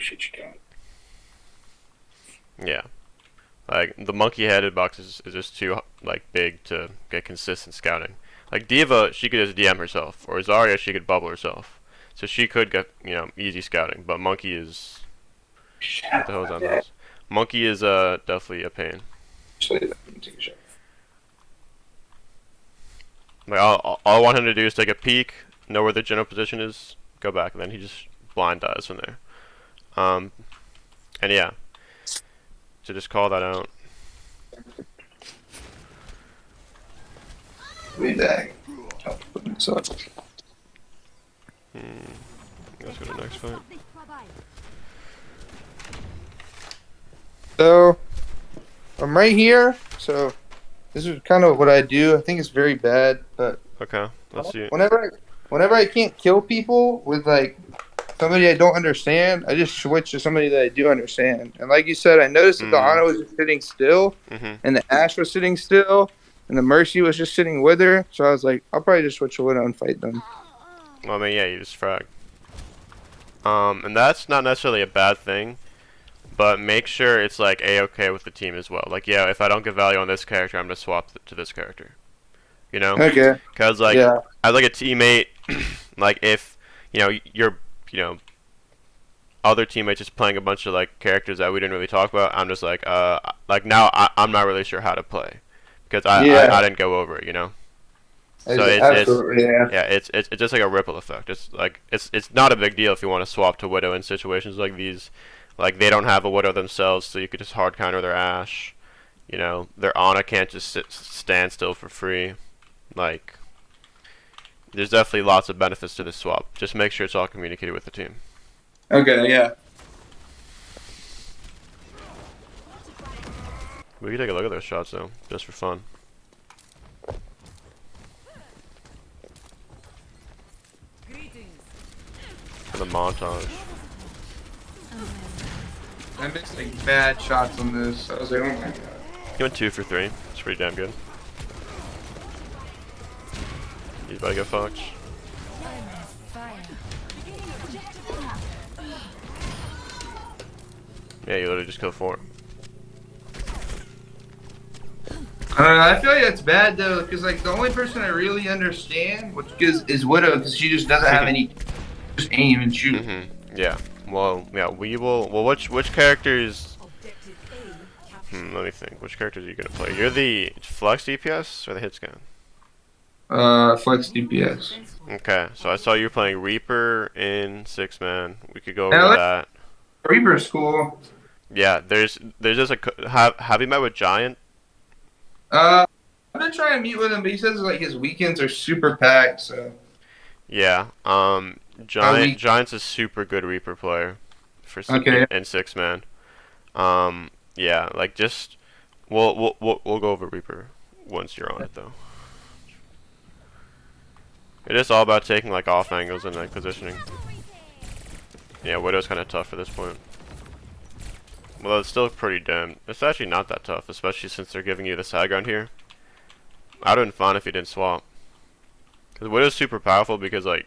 appreciate you doing. Yeah. Like the monkey-headed box is just too like big to get consistent scouting. Like Diva, she could just DM herself, or Zarya, she could bubble herself, so she could get easy scouting. But Monkey is what the hell is that Yeah, mouse? Monkey is definitely a pain. actually, take a shot. Like all I want him to do is take a peek, know where the general position is, go back, and then he just blind dies from there. Um, and yeah, so just call that out. Way back. So, Let's go to the next fight. So I'm right here. So this is kind of what I do. I think it's very bad, but Okay, let's see. whenever I can't kill people with like somebody I don't understand, I just switch to somebody that I do understand. And like you said, I noticed that the Ana was just sitting still, Mhm. and the Ash was sitting still, and the Mercy was just sitting with her. So I was like, I'll probably just switch to Widow and fight them. Well, I mean, yeah, you just frag. And that's not necessarily a bad thing, but make sure it's like a-okay with the team as well. Like, yeah, if I don't get value on this character, I'm gonna swap to this character. You know? Okay. Cause like, Yeah. as like a teammate, like if you're other teammates just playing a bunch of like characters that we didn't really talk about, I'm just like now I'm not really sure how to play because I didn't go over it, you know. So Absolutely. Yeah. yeah, it's just like a ripple effect. It's like it's not a big deal if you want to swap to Widow in situations like these. Like they don't have a Widow themselves, so you could just hard counter their Ashe. You know, their Ana can't just stand still for free. Like there's definitely lots of benefits to this swap. Just make sure it's all communicated with the team. Okay. Yeah. We can take a look at those shots though, just for fun. For the montage. I missed like bad shots on this. I was like, oh my god. He went 2 for 3. It's pretty damn good. He's about to get fucked. Yeah, you literally just killed 4. I don't know. I feel like that's bad though, because like the only person I really understand, which is Widow, because she just doesn't have any, just aim and shoot. Yeah. Well, yeah, we will. Well, which characters? Let me think. Which characters are you gonna play? You're the flex DPS or the hit scan? Flex DPS. Okay, so I saw you playing Reaper in 6-man. We could go And I over like that. Reaper School. Yeah, there's just a have you met with Giant? I've been trying to meet with him, but he says like his weekends are super packed. So Yeah. Giant's a super good Reaper player for okay. in 6-man. Yeah, like just we'll go over Reaper once you're on it though. It is all about taking like off angles and like positioning. Yeah, Widow's kind of tough for this point. Well, it's still pretty damn. It's actually not that tough, especially since they're giving you this high ground here. I'd have been fine if you didn't swap. Because Widow's super powerful because like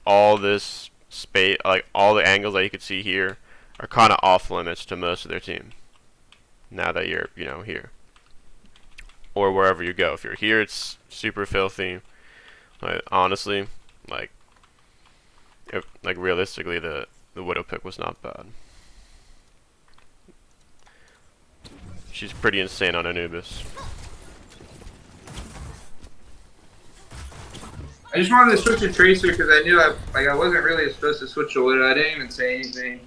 all this space, like all the angles that you could see here, are kind of off limits to most of their team. Now that you're here or wherever you go. If you're here, it's super filthy. Like, honestly, like realistically, the Widow pick was not bad. She's pretty insane on Anubis. I just wanted to switch to Tracer because I knew I wasn't really supposed to switch to Widow. I didn't even say anything.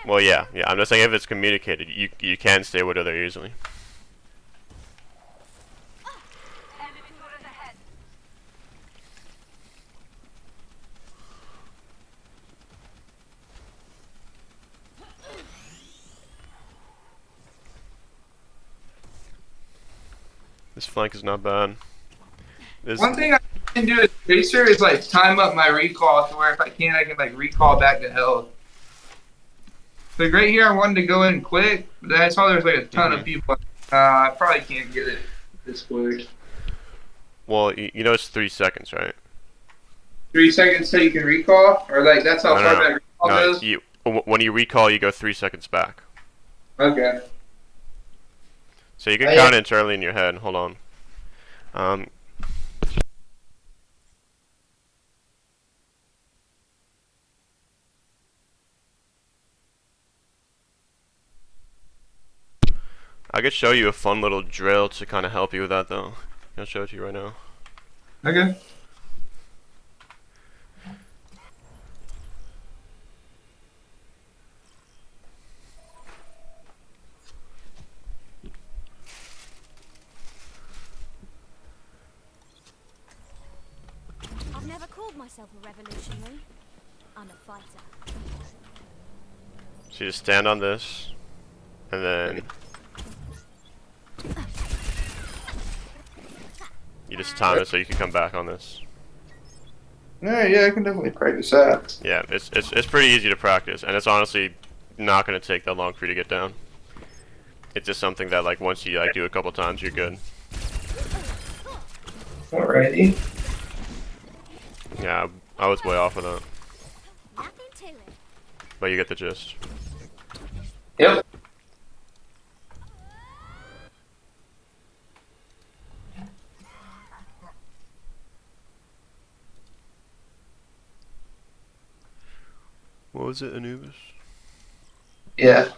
Well, yeah. I'm just saying if it's communicated, you can stay Widow there easily. This flank is not bad. One thing I can do as Tracer is like time up my recall to where if I can, I can like recall back to health. Like right here, I wanted to go in quick, but then I saw there's like a ton of people. I probably can't get it this quick. Well, you know it's 3 seconds, right? 3 seconds till you can recall, or like that's how far that recall No, goes. when you recall, you go 3 seconds back. Okay. So you can count it internally in your head. Hold on. I could show you a fun little drill to kind of help you with that, though. I'll show it to you right now. Okay. I've never called myself a revolutionary. I'm a fighter. So you just stand on this, and then you just time it so you can come back on this. Alright, yeah, I can definitely practice that. Yeah, it's pretty easy to practice, and it's honestly not going to take that long for you to get down. It's just something that, like, once you like do a couple times, you're good. Alrighty. Yeah, I was way off with that, Nothing to it. but you get the gist. Yep. What was it, Anubis? Yeah.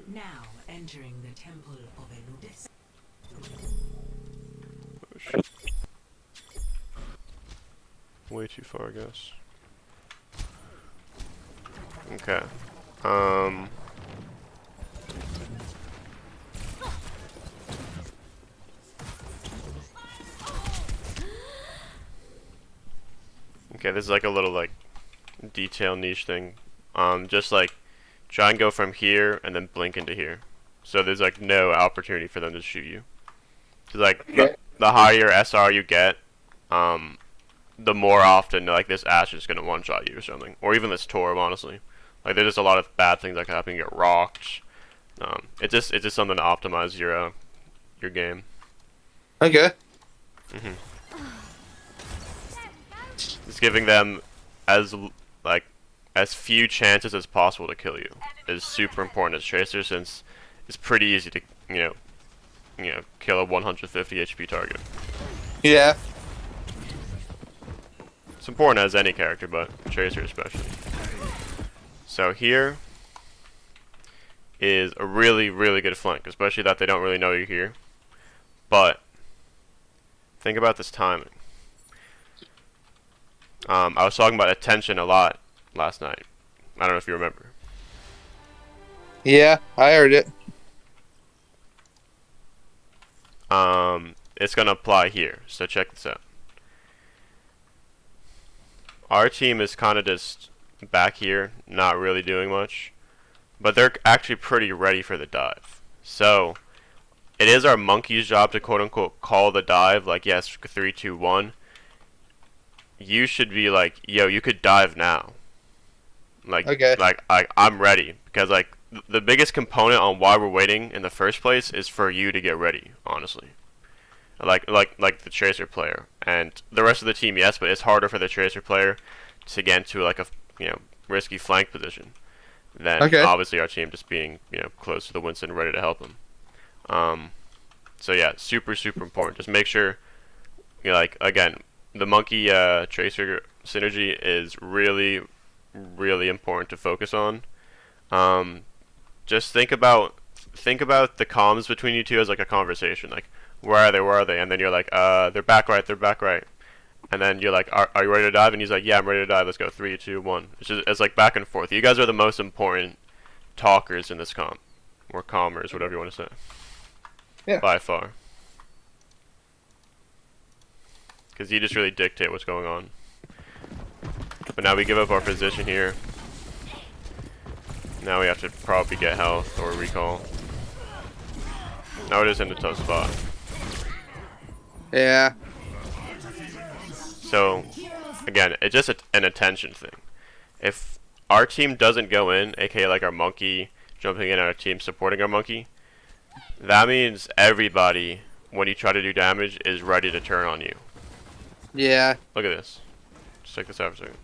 Now entering the temple of Anubis. Oh, shit. Way too far, I guess. Okay. Okay, this is like a little like detail niche thing. Just like try and go from here and then blink into here. So there's like no opportunity for them to shoot you. Cause like the higher SR you get, the more often like this Ash is gonna one shot you or something, or even this Torb, honestly. Like there's just a lot of bad things that can happen. You get rocked. It's just something to optimize your game. Okay. Just giving them as few chances as possible to kill you is super important as Tracer, since it's pretty easy to you know kill a 150 HP target. Yeah. It's important as any character, but Tracer especially. So here is a really good flank, especially that they don't really know you're here. But think about this timing. I was talking about attention a lot last night. I don't know if you remember. Yeah, I heard it. It's gonna apply here. So check this out. Our team is kind of just back here, not really doing much, but they're actually pretty ready for the dive. So it is our monkey's job to quote unquote call the dive. Like, yes, 3, 2, 1. You should be like, yo, you could dive now. Like, Okay. like I'm ready, because like the biggest component on why we're waiting in the first place is for you to get ready, honestly. Like the Tracer player and the rest of the team, yes, but it's harder for the Tracer player to get into like a risky flank position than obviously our team just being close to the Winston, ready to help him. So yeah, super important. Just make sure like again, the monkey Tracer synergy is really important to focus on. Just think about the comms between you two as like a conversation. Like, where are they? And then you're like, they're back right. And then you're like, are you ready to dive? And he's like, yeah, I'm ready to dive. Let's go. 3, 2, 1. It's like back and forth. You guys are the most important talkers in this comp, or commers, whatever you want to say. Yeah. By far. Because you just really dictate what's going on. But now we give up our position here. Now we have to probably get health or recall. Now it is in a tough spot. Yeah. So, again, it's just an attention thing. If our team doesn't go in, aka like our monkey jumping in, our team supporting our monkey, that means everybody, when you try to do damage, is ready to turn on you. Yeah. Look at this. Just check this out for a second.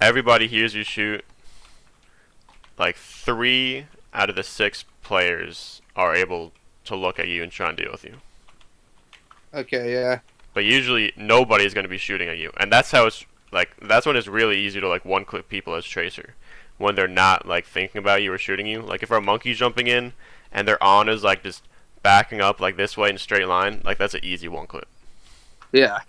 Everybody hears you shoot, like 3 out of the 6 players are able to look at you and try and deal with you. Okay, yeah. But usually nobody is going to be shooting at you, and that's how it's like. That's when it's really easy to like one-click people as tracer, when they're not like thinking about you or shooting you. Like if our monkey's jumping in and their on is like just backing up like this way in a straight line, like that's an easy one-click. Yeah.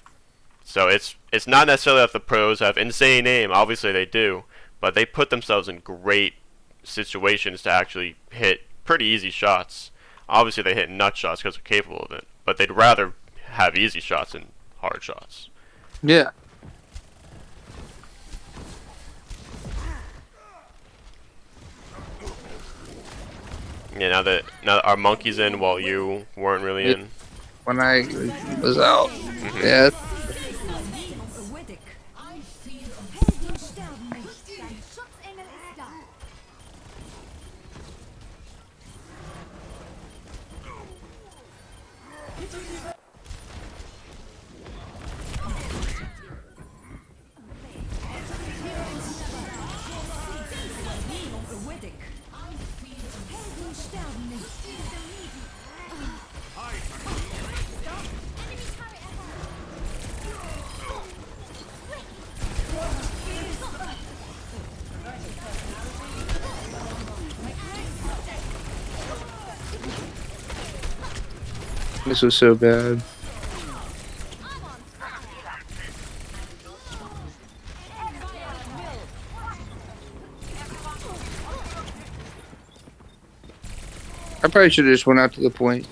So it's not necessarily that the pros have insane aim. Obviously they do, but they put themselves in great situations to actually hit pretty easy shots. Obviously they hit nut shots because they're capable of it, but they'd rather have easy shots than hard shots. Yeah. Yeah, now that our monkey's in while you weren't really in. When I was out. Yeah. This was so bad. I probably should have just went out to the point.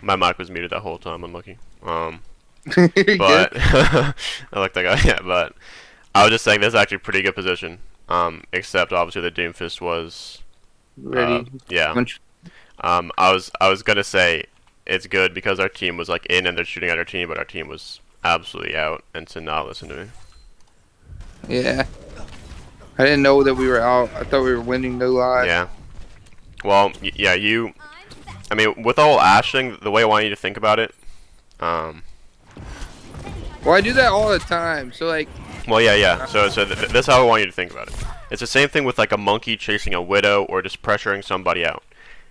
My mic was muted that whole time. Unlucky. But Yeah. I like that guy. Yeah, but I was just saying this is actually a pretty good position. Except obviously the Doomfist was Ready. yeah. Punch. I was gonna say it's good because our team was like in and they're shooting at our team, but our team was absolutely out, and to not listen to me. Yeah. I didn't know that we were out. I thought we were winning no lie. Yeah. Well, yeah, you. I mean, with the whole Ash thing, the way I want you to think about it. Well, I do that all the time. So like. Well, yeah. So that's how I want you to think about it. It's the same thing with like a monkey chasing a widow or just pressuring somebody out.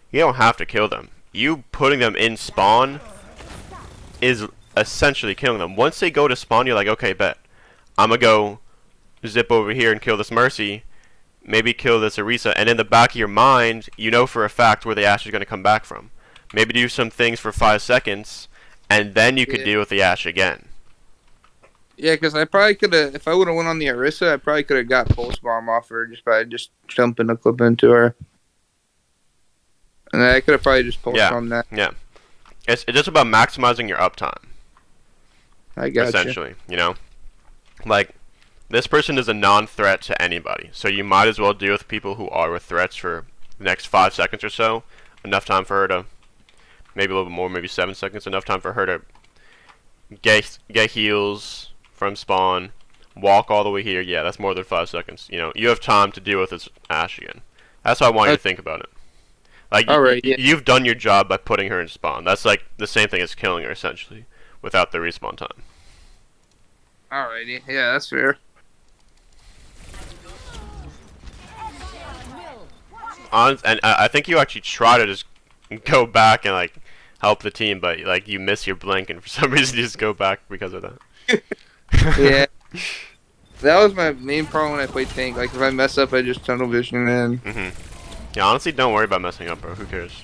You don't have to kill them. You putting them in spawn is essentially killing them. Once they go to spawn, you're like, okay, bet. I'm gonna go zip over here and kill this Mercy. Maybe kill this Orisa, and in the back of your mind, you know for a fact where the Ash is going to come back from. Maybe do some things for 5 seconds, and then you could deal with the Ash again. Yeah, because I probably could have, if I would have went on the Orisa, I probably could have got Pulse Bomb off her just by just jumping a clip into her. And I could have probably just pulsed on that. Yeah. It's just about maximizing your uptime. I got essentially, you know? Like, this person is a non-threat to anybody, so you might as well deal with people who are with threats for the next 5 seconds or so. Enough time for her to, maybe a little bit more, maybe 7 seconds, enough time for her to get heals from spawn, walk all the way here. Yeah, that's more than 5 seconds. You know, you have time to deal with this Ash again. That's how I want you to think about it. Like, you've done your job by putting her in spawn. That's like the same thing as killing her, essentially, without the respawn time. Alrighty, yeah, that's fair. And I think you actually try to just go back and like help the team, but like you miss your blink, and for some reason you just go back because of that. Yeah, that was my main problem when I played tank. Like if I mess up, I just tunnel vision in. Yeah, honestly, don't worry about messing up, bro. Who cares?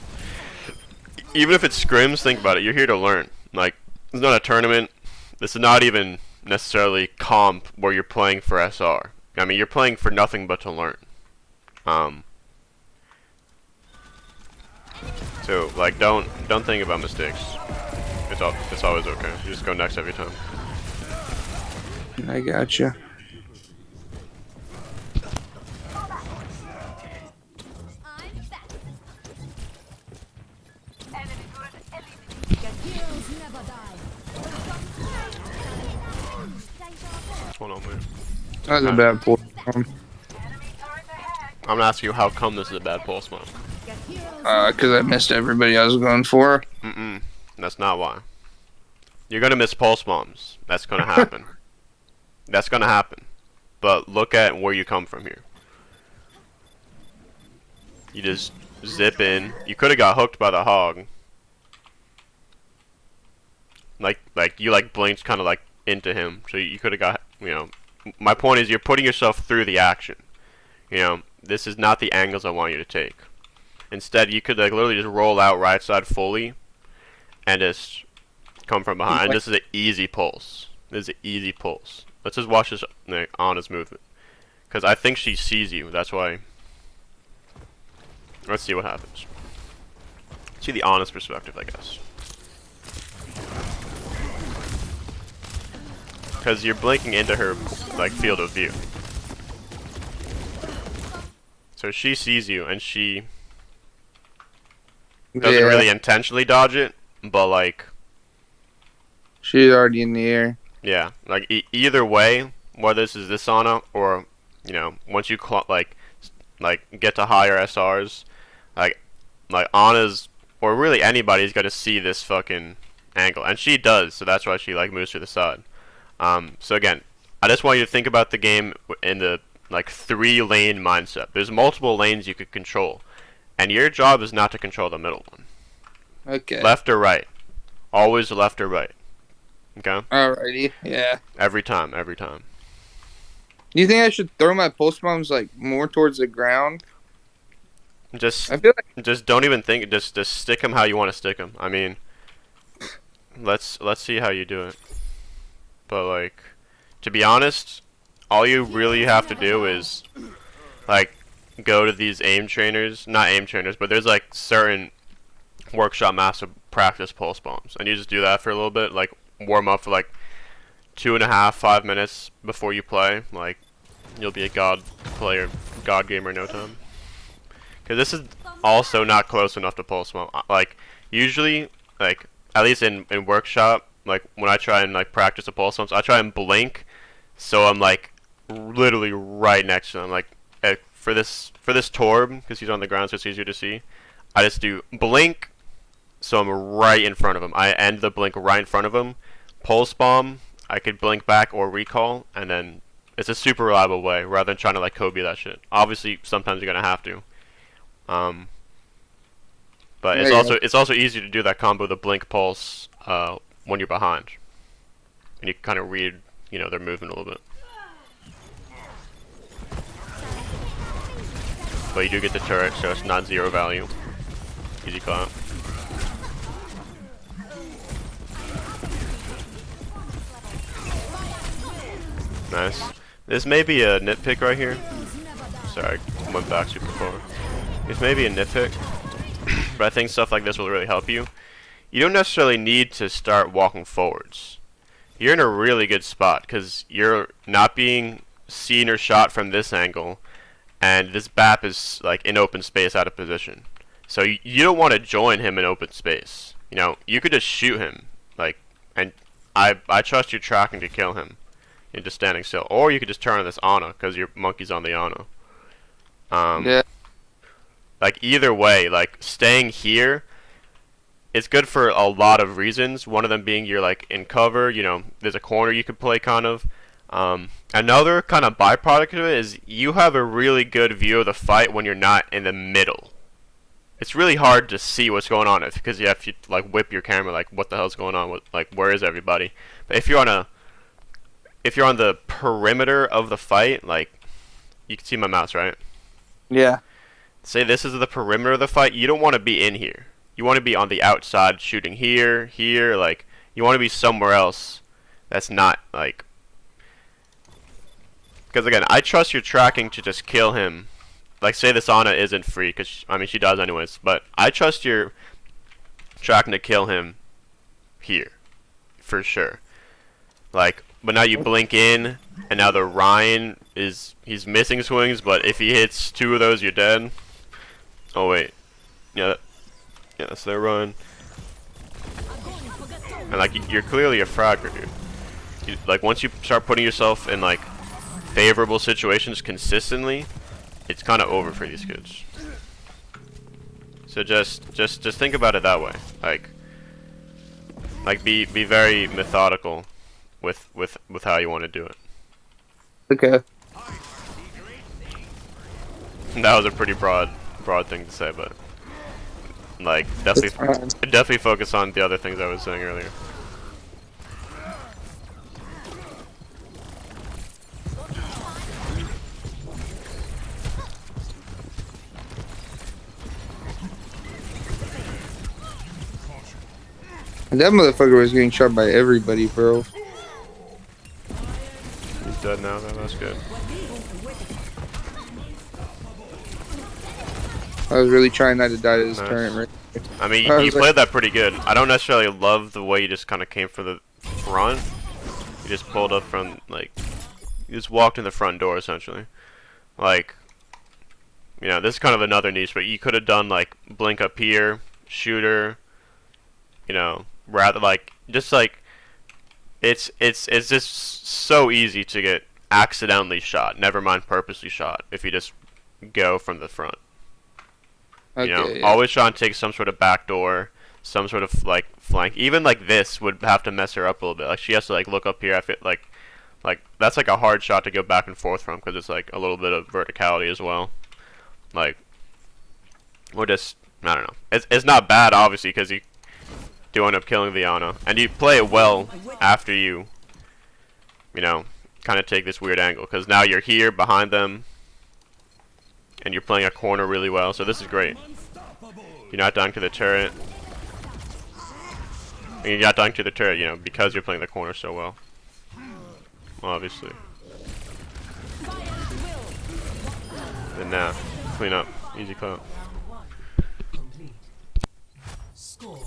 Even if it's scrims, think about it. You're here to learn. Like, it's not a tournament. This is not even necessarily comp where you're playing for SR. I mean, you're playing for nothing but to learn. So like, don't think about mistakes. It's always okay. You just go next every time. I gotcha. Hold on, wait. That was a bad pull. I'm gonna ask you how come this is a bad pulse bomb. Because I missed everybody I was going for. That's not why. You're gonna miss pulse bombs. That's gonna happen. That's gonna happen. But look at where you come from here. You just zip in. You could have got hooked by the hog. Like you like blinked kind of like into him, so you could have got, you know. My point is you're putting yourself through the action. You know, this is not the angles I want you to take. Instead, you could like literally just roll out right side fully, and just come from behind. And this is an easy pulse. This is an easy pulse. Let's just watch this Anna's movement, because I think she sees you. That's why. Let's see what happens. See the honest perspective, I guess. Because you're blinking into her like field of view. So she sees you, and she doesn't really intentionally dodge it, but like she's already in the air. Yeah, like either way, whether this is this Ana or, you know, once you like get to higher SRs, like Ana's or really anybody's got to see this fucking angle, and she does. So that's why she like moves to the side. So again, I just want you to think about the game in the like 3-lane mindset. There's multiple lanes you could control, and your job is not to control the middle one. Okay. Left or right, always left or right. Okay. Alrighty. Yeah. Every time, every time. Do you think I should throw my pulse bombs like more towards the ground? Just, I feel like just don't even think. Just stick them how you want to stick them. I mean, let's see how you do it. But like, to be honest, all you really have to do is like go to these aim trainers, not aim trainers, but there's like certain workshop master practice pulse bombs, and you just do that for a little bit, like warm up for like 2.5, 5 minutes before you play. Like, you'll be a god player, god gamer in no time. Because this is also not close enough to pulse bomb. Like, usually, like at least in workshop, like when I try and like practice the pulse bombs, I try and blink, so I'm like literally right next to them. Like for this Torb, because he's on the ground, so it's easier to see. I just do blink, so I'm right in front of him. I end the blink right in front of him. Pulse bomb, I could blink back or recall, and then it's a super reliable way rather than trying to like Kobe that shit. Obviously, sometimes you're gonna have to. But it's also easy to do that combo, the blink pulse, when you're behind, and you can kind of read, you know, their movement a little bit. But you do get the turret, so it's not 0 value. Easy clap. Nice. This may be a nitpick right here. Sorry, I went back super far. This may be a nitpick, but I think stuff like this will really help you. You don't necessarily need to start walking forwards. You're in a really good spot because you're not being seen or shot from this angle, and this BAP is like in open space out of position. So you don't want to join him in open space. You know, you could just shoot him, like, and I trust your tracking to kill him. You're just standing still, or you could just turn on this Ana because your monkey's on the Ana. yeah. Like either way, like staying here, it's good for a lot of reasons. One of them being you're like in cover. You know, there's a corner you could play kind of. Another kind of byproduct of it is you have a really good view of the fight when you're not in the middle. It's really hard to see what's going on because you have to like whip your camera, like what the hell's going on? What, like, where is everybody? But if you're on the perimeter of the fight, like, you can see my mouse, right? Yeah. Say this is the perimeter of the fight. You don't want to be in here. You want to be on the outside shooting here, like, you want to be somewhere else that's not, like, because again, I trust your tracking to just kill him. Like, say this Ana isn't free, because, I mean, she does anyways, but I trust your tracking to kill him here, for sure. Like, but now you blink in, and now the Ryan he's missing swings, but if he hits 2 of those, you're dead. Oh, wait. Yeah, that's their run. And, like, you're clearly a fragger, dude. like once you start putting yourself in like favorable situations consistently, it's kind of over for these kids. So just think about it that way. Like be very methodical with how you want to do it. Okay. That was a pretty broad thing to say, but like definitely focus on the other things I was saying earlier. That motherfucker was getting shot by everybody, bro. He's dead now, though. That's good. I was really trying not to die to this Nice. turret, right? I mean, you played that pretty good. I don't necessarily love the way you just kind of came from the front. You just pulled up from, like, you just walked in the front door, essentially. Like, you know, this is kind of another niche, but you could have done, like, blink up here, shooter, you know, rather, like, just, like, it's just so easy to get accidentally shot, never mind purposely shot, if you just go from the front. Okay, You know, yeah. always try and take some sort of back door, some sort of like flank. Even like this would have to mess her up a little bit. Like she has to like look up here. I feel like that's like a hard shot to go back and forth from because it's like a little bit of verticality as well. Like, or just I don't know. It's not bad obviously because you do end up killing the Ana and you play it well after you know kind of take this weird angle because now you're here behind them. And you're playing a corner really well, so this is great. You're not dying to the turret. And you're not dying to the turret, you know, because you're playing the corner so well. Obviously. And now, clean up. Easy clean up. Round 1 complete. Score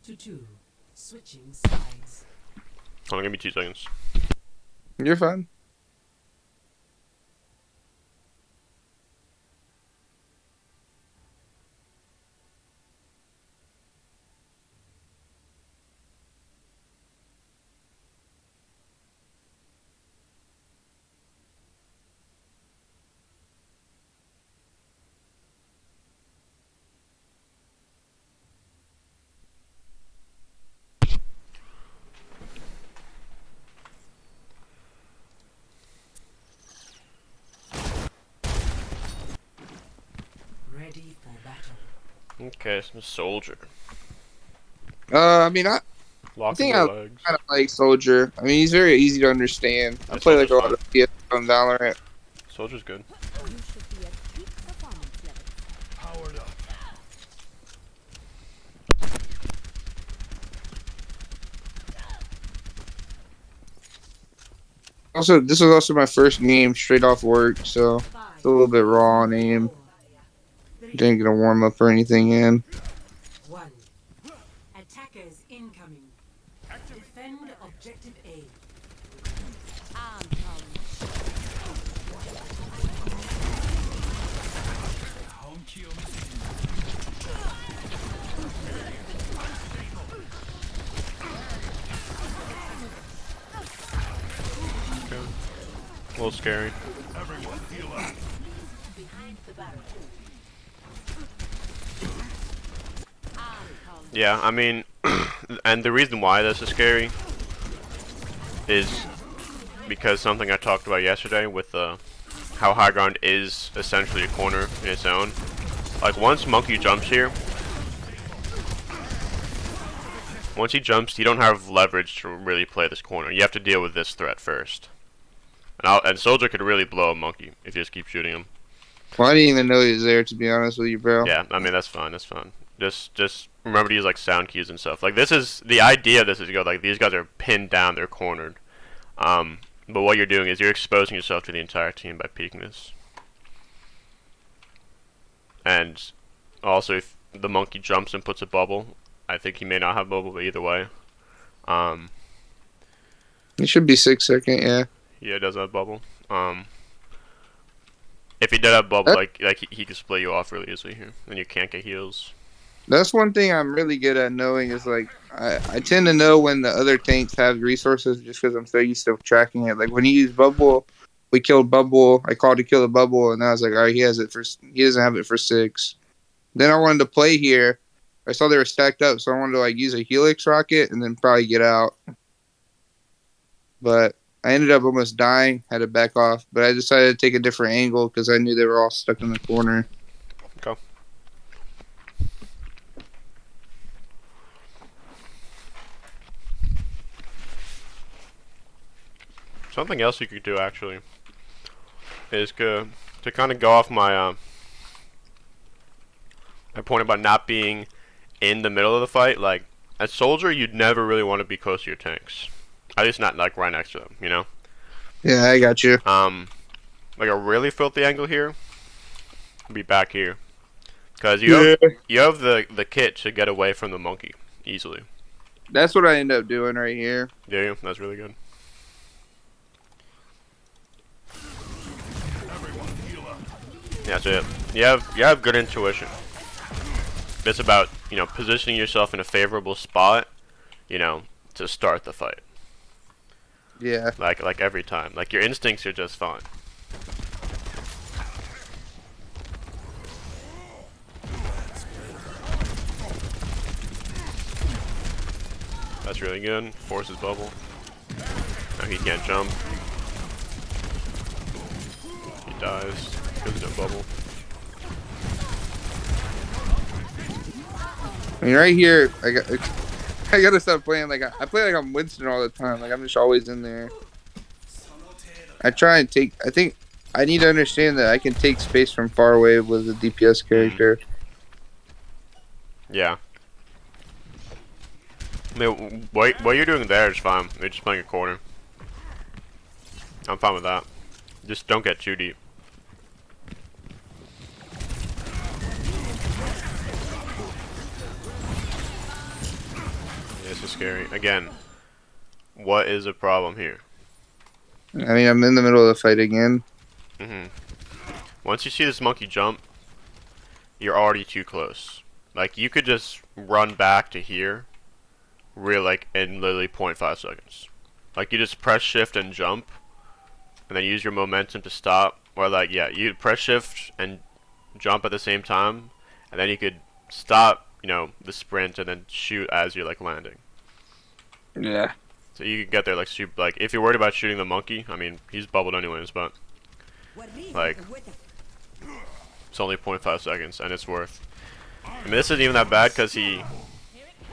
0-2. Switching sides. Hold on, give me 2 seconds. You're fine. Ready for battle. Okay, some soldier. I mean, I Lock think your I legs. kind of like Soldier. I mean, he's very easy to understand. I Yeah, play like a Soldier's lot of PS on Valorant. Soldier's good. You should be at peak performance level. Also, this was also my first game straight off work, so 5, it's a little bit raw on aim. 4, 3, Didn't get a warm up or anything in. 1. Attackers incoming. Defend objective A. I'm coming. Okay. A little scary. Yeah, I mean, and the reason why this is scary is because something I talked about yesterday with how high ground is essentially a corner in its own. Like once Monkey jumps here, once he jumps, you don't have leverage to really play this corner. You have to deal with this threat first. And Soldier could really blow a Monkey if you just keep shooting him. Well, I didn't even know he was there, to be honest with you, bro. Yeah, I mean that's fine. That's fine. Just remember to use like sound cues and stuff. Like this is the idea. Of this is to go like these guys are pinned down. They're cornered. But what you're doing is you're exposing yourself to the entire team by peeking this. And also, if the Monkey jumps and puts a bubble, I think he may not have bubble, but either way, It should be 6 second, yeah. yeah, it does have bubble. If he did have bubble, like he could split you off really easily here, and you can't get heals. That's one thing I'm really good at knowing is like I tend to know when the other tanks have resources just because I'm so used to tracking it. Like when he used bubble, we killed bubble. I called to kill the bubble, and I was like, all right, he doesn't have it for 6. Then I wanted to play here. I saw they were stacked up, so I wanted to like use a helix rocket and then probably get out. But I ended up almost dying, had to back off. But I decided to take a different angle because I knew they were all stuck in the corner. Okay. Something else you could do actually is to kind of go off my my point about not being in the middle of the fight. Like as soldier, you'd never really want to be close to your tanks. At least not like right next to them, you know. Yeah, I got you. Like a really filthy angle here would be back here, because you have the kit to get away from the monkey easily. That's what I end up doing right here. Yeah, that's really good. That's it. You have good intuition. It's about, you know, positioning yourself in a favorable spot, you know, to start the fight. Yeah. Like every time. Like your instincts are just fine. That's really good. Forces bubble. Now he can't jump. He dies. Because no bubble. I mean, right here, I gotta stop playing like I play like I'm Winston all the time. Like I'm just always in there. I try and take. I think I need to understand that I can take space from far away with a DPS character. Yeah. I mean, what you're doing there is fine. You're just playing a corner. I'm fine with that. Just don't get too deep. This is scary. Again, what is the problem here? I mean, I'm in the middle of the fight again. Once you see this monkey jump, you're already too close. Like, you could just run back to here, like, in literally 0.5 seconds. Like, you just press shift and jump, and then use your momentum to stop. Or, like, yeah, you press shift and jump at the same time, and then you could stop, you know, the sprint and then shoot as you're, like, landing. Yeah. So you can get there, like, super, like, if you're worried about shooting the monkey, I mean, he's bubbled anyways, but, like, it's only 0.5 seconds, and it's worth. I mean, this isn't even that bad, because he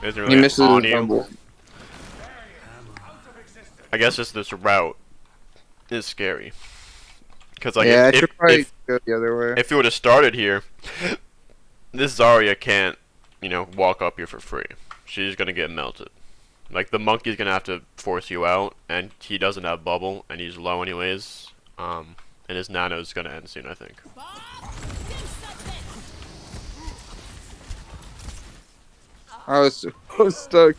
isn't really misses on his you. bubble. I guess just this route is scary. Because, like, Yeah, I if, should probably go the other way. if you would have started here, this Zarya can't, you know, walk up here for free. She's gonna get melted. Like, the monkey's gonna have to force you out, and he doesn't have bubble, and he's low anyways. And his nano's gonna end soon, I think. I was stuck.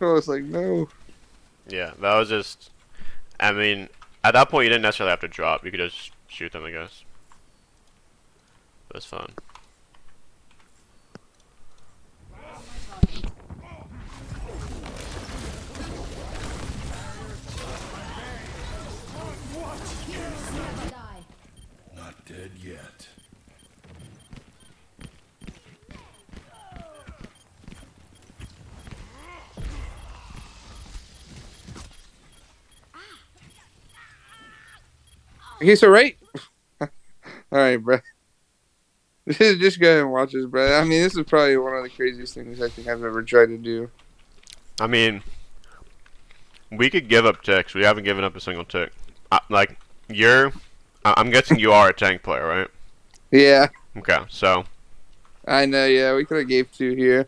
I was like, no. Yeah, that was just. I mean, at that point, you didn't necessarily have to drop. You could just shoot them, I guess. That's fun. Not dead yet. Okay, so right. All right, bro. Just go ahead and watch this, bro. I mean, this is probably one of the craziest things I think I've ever tried to do. I mean, we could give up ticks. We haven't given up a single tick. Like, I'm guessing you are a tank player, right? Yeah, Okay, so. I know. Yeah, we could have gave 2 here.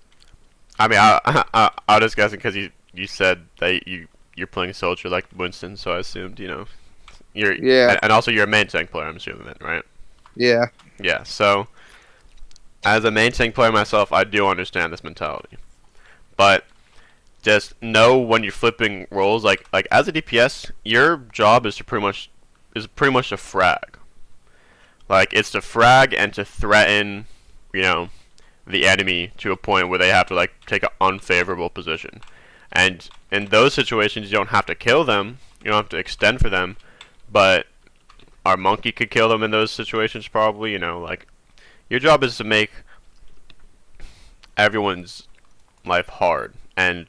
I mean, I was just guessing because you said that you're playing soldier like Winston, so I assumed, you know. Yeah. And also you're a main tank player, I'm assuming then, right? Yeah. Yeah, so as a main tank player myself, I do understand this mentality. But just know when you're flipping roles, like as a DPS, your job is pretty much a frag. Like, it's to frag and to threaten, you know, the enemy to a point where they have to like take an unfavorable position. And in those situations, you don't have to kill them. You don't have to extend for them. But our monkey could kill them in those situations probably. You know, like your job is to make everyone's life hard. And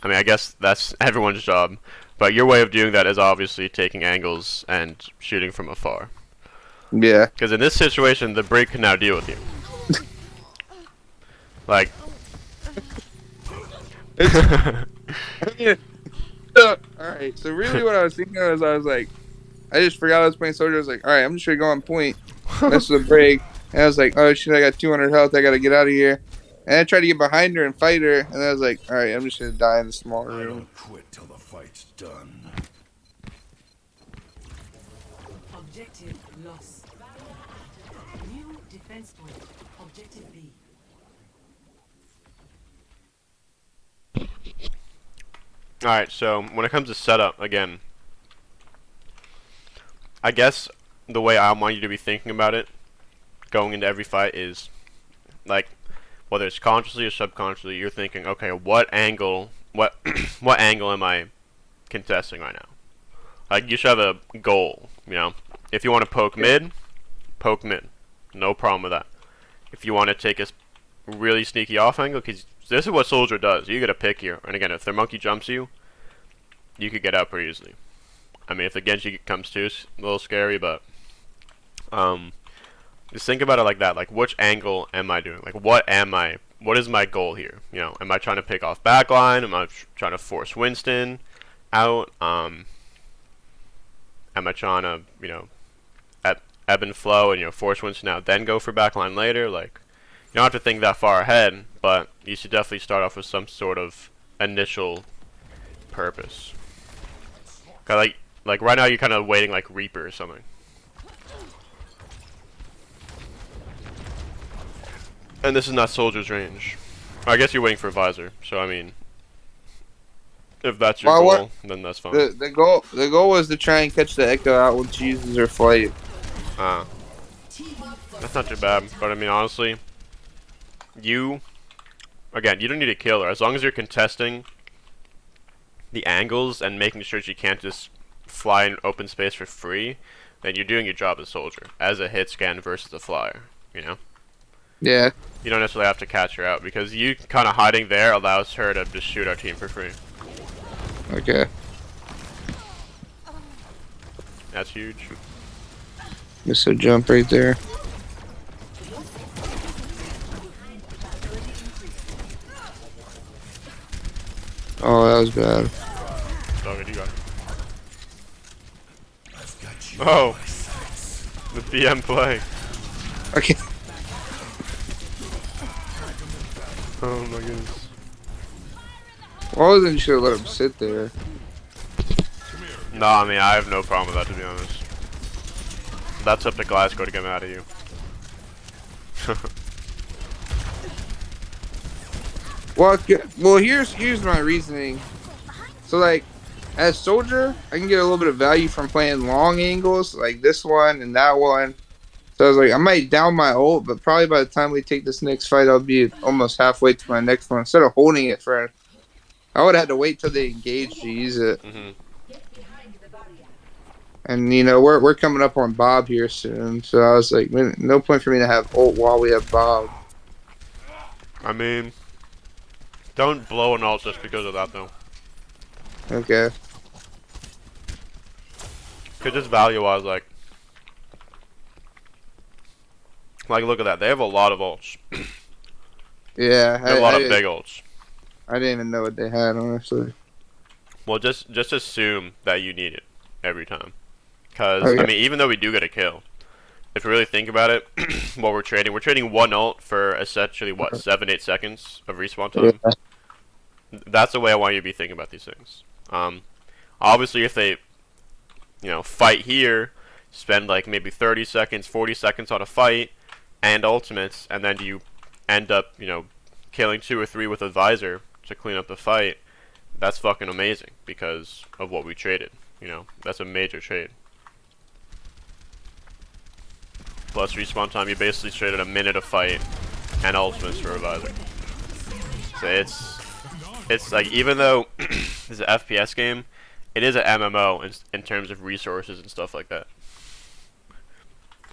I mean, I guess that's everyone's job. But your way of doing that is obviously taking angles and shooting from afar. Yeah. Because in this situation, the Brig can now deal with you. Like. Alright, so really what I was thinking was I was like, I just forgot I was playing soldier. I was like, alright, I'm just gonna go on point. That's the break. And I was like, oh shit, I got 200 health. I gotta get out of here. And I tried to get behind her and fight her. And I was like, alright, I'm just gonna die in the small I room. don't quit till the fight's done. Objective lost. New defense point. Objective B. Alright, so when it comes to setup, again, I guess the way I want you to be thinking about it going into every fight is, like, whether it's consciously or subconsciously, you're thinking, okay, what angle, what angle am I contesting right now? Like, you should have a goal, you know? If you want to poke mid, no problem with that. If you want to take a really sneaky off angle, because this is what soldier does. You get a pick here, and again, if their monkey jumps you, you could get out pretty easily. I mean, if the Genji comes too, it's a little scary, but just think about it like that. Like, which angle am I doing? Like, what is my goal here? You know, am I trying to pick off backline? Am I trying to force Winston out? Am I trying to, you know, ebb and flow and, you know, force Winston out, then go for backline later? Like, you don't have to think that far ahead, but you should definitely start off with some sort of initial purpose. Cause like right now you're kind of waiting like Reaper or something. And this is not soldier's range. I guess you're waiting for visor. So I mean, if that's your goal, then that's fine. The goal was to try and catch the Echo out when she uses her flight. That's not too bad. But I mean, honestly, you don't need to kill her as long as you're contesting the angles and making sure she can't just fly in open space for free. Then you're doing your job as soldier, as a hit scan versus a flyer. You know. Yeah. You don't necessarily have to catch her out because you kind of hiding there allows her to just shoot our team for free. Okay. That's huge. Just a jump right there. Oh, that was bad. Dog, you got it. I've got you. Oh, the BM play. Okay. Oh my goodness. Why wasn't you should let him sit there? No, I mean I have no problem with that, to be honest. That's up to Glasgow to get him out of you. Well, here's my reasoning. So like, as soldier, I can get a little bit of value from playing long angles, like this one and that one. So I was like, I might down my ult, but probably by the time we take this next fight, I'll be almost halfway to my next one. Instead of holding it for, I would have to wait till they engage to use it. Mm-hmm. And you know, we're coming up on Bob here soon, so I was like, no point for me to have ult while we have Bob. I mean, don't blow an ult just because of that, though. Okay. Cause just value-wise, like, look at that. They have a lot of ults. Yeah, They have a lot of big ults. I didn't even know what they had, honestly. Well, just assume that you need it every time. Cause Okay. I mean, even though we do get a kill, if you really think about it, what we're trading one ult for essentially what 7-8 seconds of respawn time. Yeah. That's the way I want you to be thinking about these things. Obviously, if they, you know, fight here, spend like maybe 30 seconds, 40 seconds on a fight, and ultimates, and then you end up, you know, killing 2 or 3 with a visor to clean up the fight. That's fucking amazing because of what we traded. You know, that's a major trade. Plus respawn time, you basically traded a minute of fight and ultimates for Reviser. So it's like, even though it's an FPS game, it is an MMO in terms of resources and stuff like that.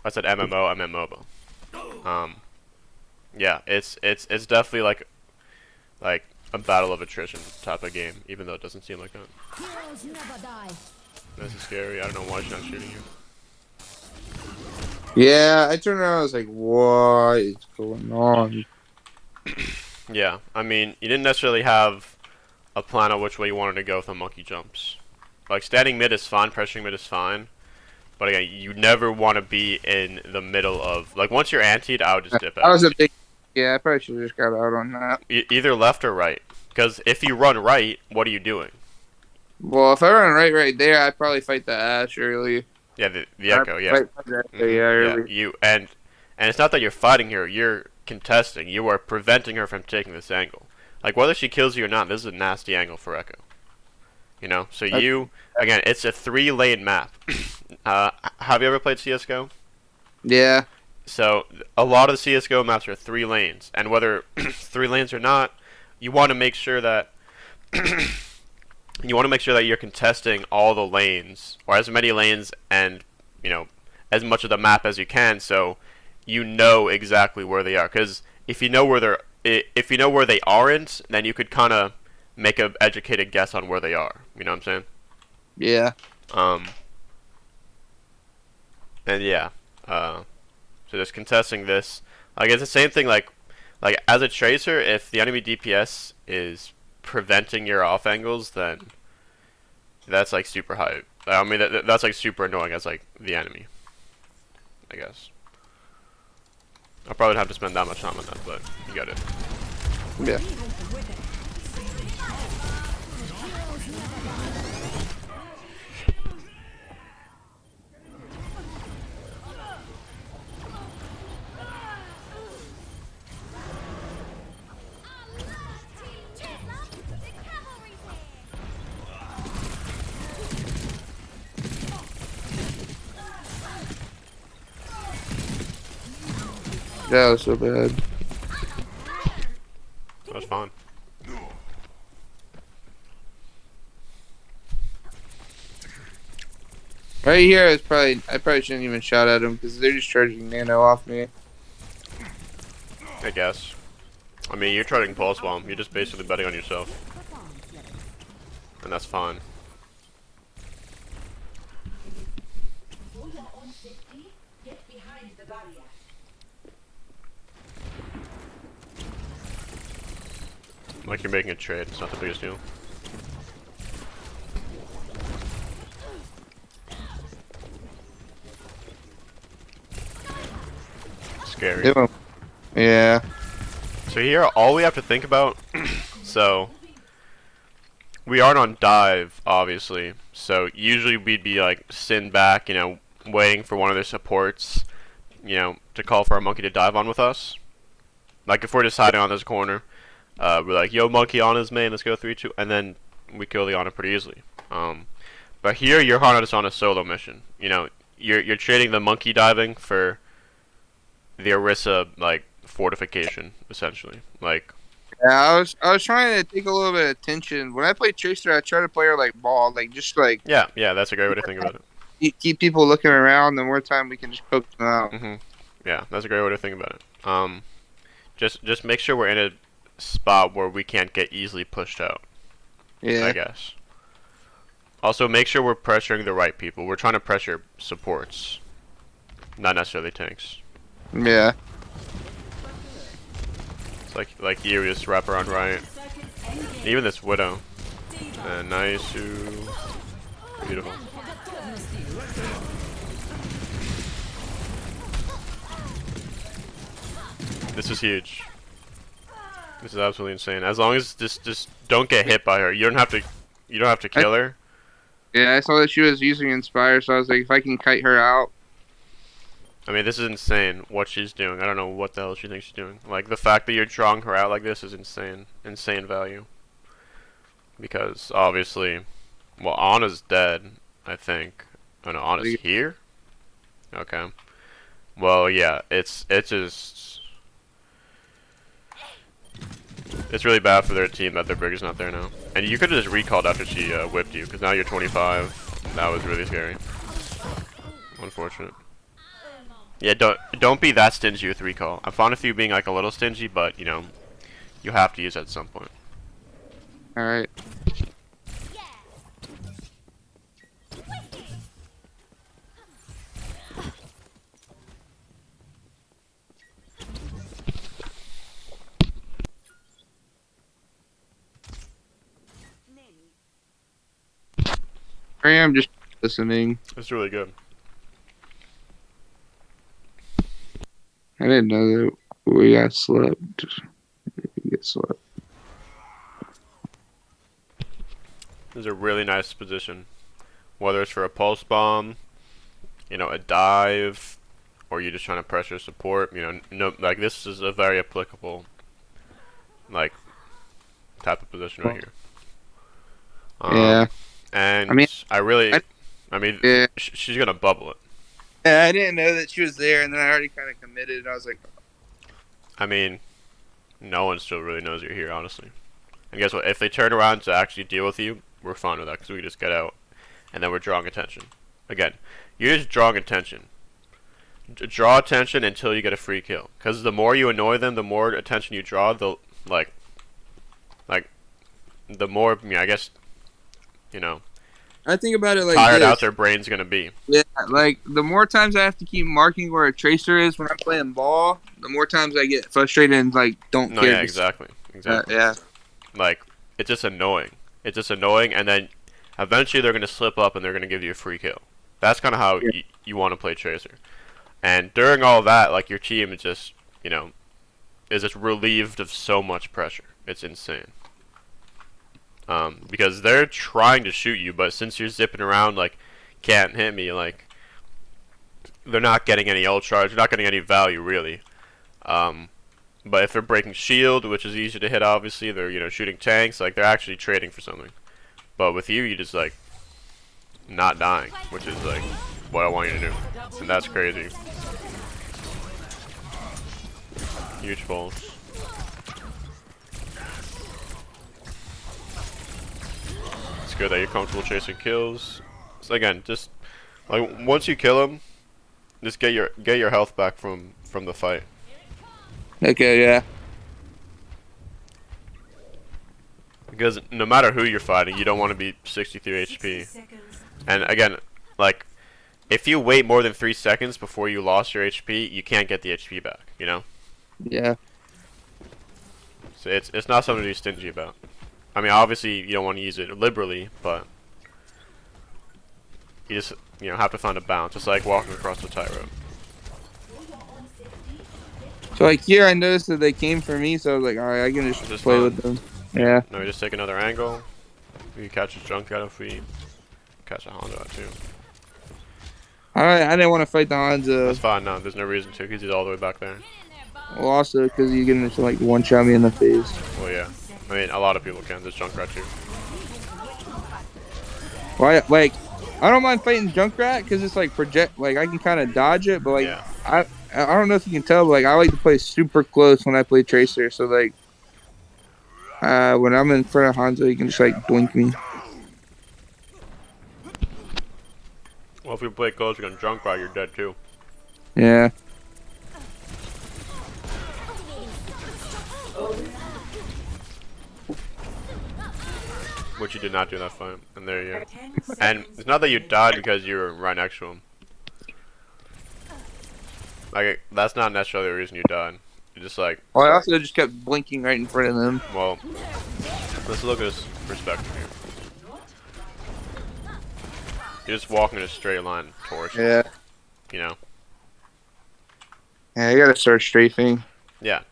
I said MMO, I meant mobile. Yeah, it's definitely like a battle of attrition type of game, even though it doesn't seem like that. Heroes never die. This is scary. I don't know why she's not shooting you. Yeah, I turned around. I was like, "What is going on?" Yeah, I mean, you didn't necessarily have a plan of which way you wanted to go with the monkey jumps. Like, standing mid is fine, pressuring mid is fine, but again, you never want to be in the middle of, like, once you're antied, I would just dip That out. was a big. Yeah, I probably should have just got out on that. Either left or right, because if you run right, what are you doing? Well, if I run right there, I'd probably fight the Ash early. Yeah, the echo, yeah. Fight the Echo, yeah, early. You and it's not that you're fighting her, you're contesting. You are preventing her from taking this angle. Like, whether she kills you or not, this is a nasty angle for Echo. You know, so you again, it's a 3-lane map. Have you ever played CS:GO? Yeah. So a lot of the CS:GO maps are 3 lanes, and whether 3 lanes or not, you want to make sure that you're contesting all the lanes, or as many lanes, and you know, as much of the map as you can, so you know exactly where they are. Because if you know where they aren't, then you could kind of make an educated guess on where they are. You know what I'm saying? Yeah. And yeah, so just contesting this, like, it's the same thing. Like as a tracer, if the enemy DPS is preventing your off angles, then that's like super high. I mean, that's like super annoying as like the enemy, I guess. I probably don't have to spend that much time on that, but you got it. Yeah. That was so bad. That was fun. Right here is probably. I probably shouldn't even shout at them because they're just charging nano off me. I guess. I mean, you're trading pulse bomb. You're just basically betting on yourself, and that's fine. Like, you're making a trade. It's not the biggest deal. Scary. Yeah. So here, all we have to think about, so we aren't on dive, obviously. So usually we'd be like sitting back, you know, waiting for one of their supports, you know, to call for our monkey to dive on with us. Like, if we're deciding on this corner, we're like, yo, monkey on his main, let's go 3-2, and then we kill the Ana pretty easily. But here, you're just on a solo mission. You know, you're trading the monkey diving for the Orisa, like, fortification, essentially. Like, Yeah, I was trying to take a little bit of attention. When I play Tracer, I try to play her like ball, like just like yeah, that's a great way to think about it. keep people looking around. The more time we can just poke them out. Yeah, that's a great way to think about it. Just make sure we're in a spot where we can't get easily pushed out. Yeah. I guess. Also, make sure we're pressuring the right people. We're trying to pressure supports, not necessarily tanks. Yeah. It's like you just wrap around right. Even this Widow. Nice. Beautiful. This is huge. This is absolutely insane. As long as just don't get hit by her. You don't have to kill her. Yeah, I saw that she was using Inspire, so I was like, if I can kite her out. I mean, this is insane what she's doing. I don't know what the hell she thinks she's doing. Like, the fact that you're drawing her out like this is insane. Insane value. Because, obviously, well, Ana's dead, I think. Oh no, Ana's here? Okay. Well, yeah, it's just... It's really bad for their team that their brig is not there now. And you could have just recalled after she whipped you, because now you're 25. That was really scary. Unfortunate. Yeah, don't be that stingy with recall. I'm fine with you being like a little stingy, but you know, you have to use it at some point. All right. I am just listening. It's really good. I didn't know that we got slept. We get slept. This is a really nice position. Whether it's for a pulse bomb, you know, a dive, or you're just trying to pressure support, you know, no, like this is a very applicable, like, type of position right here. Yeah. And I mean, yeah. she's gonna bubble it. Yeah, I didn't know that she was there, and then I already kind of committed, and I was like, I mean, no one still really knows you're here, honestly. And guess what? If they turn around to actually deal with you, we're fine with that, because we just get out. And then we're drawing attention. Again, you're just drawing attention. Draw attention until you get a free kill. Because the more you annoy them, the more attention you draw, the more, I guess, you know, I think about it like tired this. out their brain's gonna be. Yeah, like the more times I have to keep marking where a tracer is when I'm playing ball, the more times I get frustrated and like don't No, care. yeah, exactly. Yeah. Like, it's just annoying. It's just annoying, and then eventually they're gonna slip up and they're gonna give you a free kill. That's kind of how you want to play tracer. And during all that, like your team is just, you know, is just relieved of so much pressure. It's insane. Because they're trying to shoot you, but since you're zipping around, like, can't hit me, like, they're not getting any ult charge, they're not getting any value, really. But if they're breaking shield, which is easy to hit, obviously, they're, you know, shooting tanks, like, they're actually trading for something. But with you, you just, like, not dying, which is, like, what I want you to do. And that's crazy. Huge balls. It's good that you're comfortable chasing kills. So again, just like once you kill him, just get your health back from the fight. Okay, yeah. Because no matter who you're fighting, you don't want to be 63 HP. And again, like if you wait more than 3 seconds before you lost your HP, you can't get the HP back, you know? Yeah. So it's not something to be stingy about. I mean, obviously you don't want to use it liberally, but you just, you know, have to find a balance. It's like walking across the tightrope. So like here, I noticed that they came for me, so I was like, all right, I can just play with them. Yeah. No, we just take another angle. We can catch a junk out if we catch a Honda out too. I didn't want to fight the Hanzo. That's fine. No, there's no reason to, because he's all the way back there. Well, also because you're gonna just like one shot me in the face. Well, yeah. I mean, a lot of people can. There's Junkrat too. Why? Like, I don't mind fighting Junkrat because it's like project. Like I can kind of dodge it, but like Yeah. I don't know if you can tell, but like I like to play super close when I play Tracer. So like, when I'm in front of Hanzo, he can just like blink me. Well, if you play close, you're gonna Junkrat, you're dead too. Yeah. Which you did not do in that fight. And there you go. And it's not that you died because you were right next to him. Like, that's not necessarily the reason you died. You're just like... Well, I also just kept blinking right in front of them. Well, let's look at his perspective here. You're just walking in a straight line towards him. Yeah. You know? Yeah, I gotta start strafing. Yeah.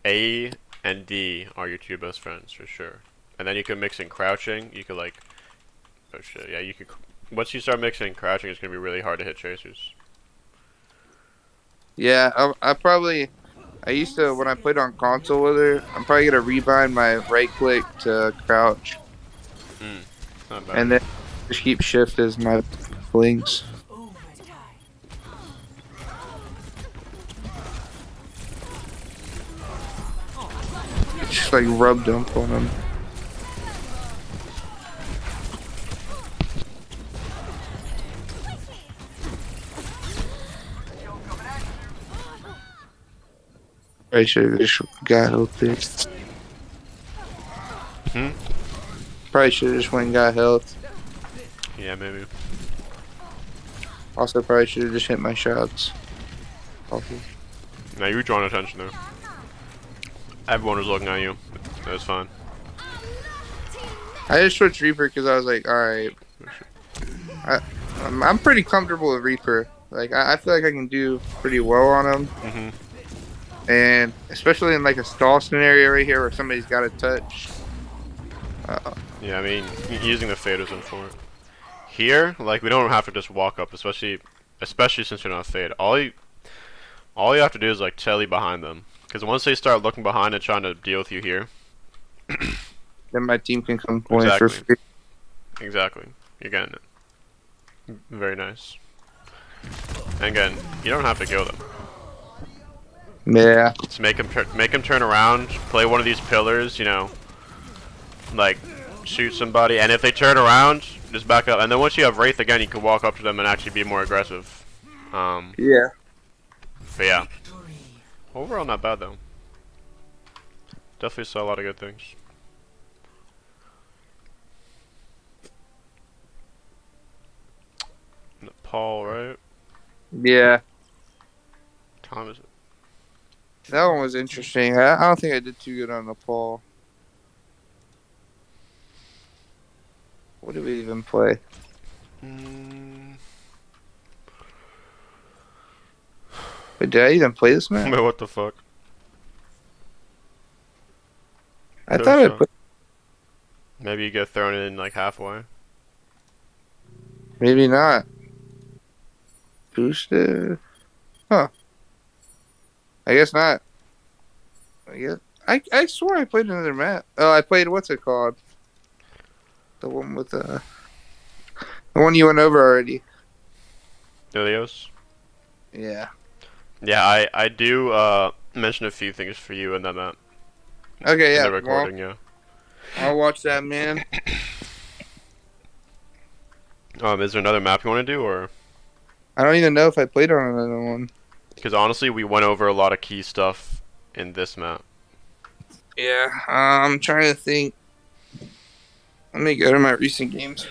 A and D are your two best friends, for sure. And then you can mix in crouching. You could like... Oh shit, yeah, you could... Once you start mixing crouching, it's gonna be really hard to hit tracers. Yeah, I used to, when I played on console with her, I'm probably gonna rebind my right click to crouch. Not bad. And then just keep shift as my blinks. just like rub dump on him. I should have just got health there. Probably should have just went and got health. Yeah, maybe. Also, probably should have just hit my shots. Also. Now you were drawing attention there. Everyone was looking at you. That was fine. I just switched Reaper because I was like, alright. I'm pretty comfortable with Reaper. Like, I feel like I can do pretty well on him. And especially in like a stall scenario right here where somebody's got a touch. Yeah, I mean, using the fade isn't for it. Here, like, we don't have to just walk up, especially since you're not fade. All you have to do is like telly behind them, because once they start looking behind and trying to deal with you here, then my team can come point exactly. for free. Exactly, you're getting it. Very nice. And again, you don't have to kill them. Yeah. Just make them turn around, play one of these pillars, you know, like shoot somebody, and if they turn around, just back up. And then once you have Wraith again, you can walk up to them and actually be more aggressive. Yeah. But yeah, overall not bad though. Definitely saw a lot of good things. Nepal, right? Yeah. What time is it? That one was interesting. I don't think I did too good on Nepal. What did we even play? Wait, did I even play this map? Wait, what the fuck? I thought I put. Maybe you get thrown in like halfway. Maybe not. Boosted. Huh. I guess not. I swore I played another map. Oh, I played, what's it called? The one with the one you went over already. Ilios? Yeah. Yeah, I do mention a few things for you in that map. Okay, yeah. In the recording, yeah. I'll watch that, man. Is there another map you want to do, or? I don't even know if I played on another one. Because honestly, we went over a lot of key stuff in this map. Yeah, I'm trying to think. Let me go to my recent games.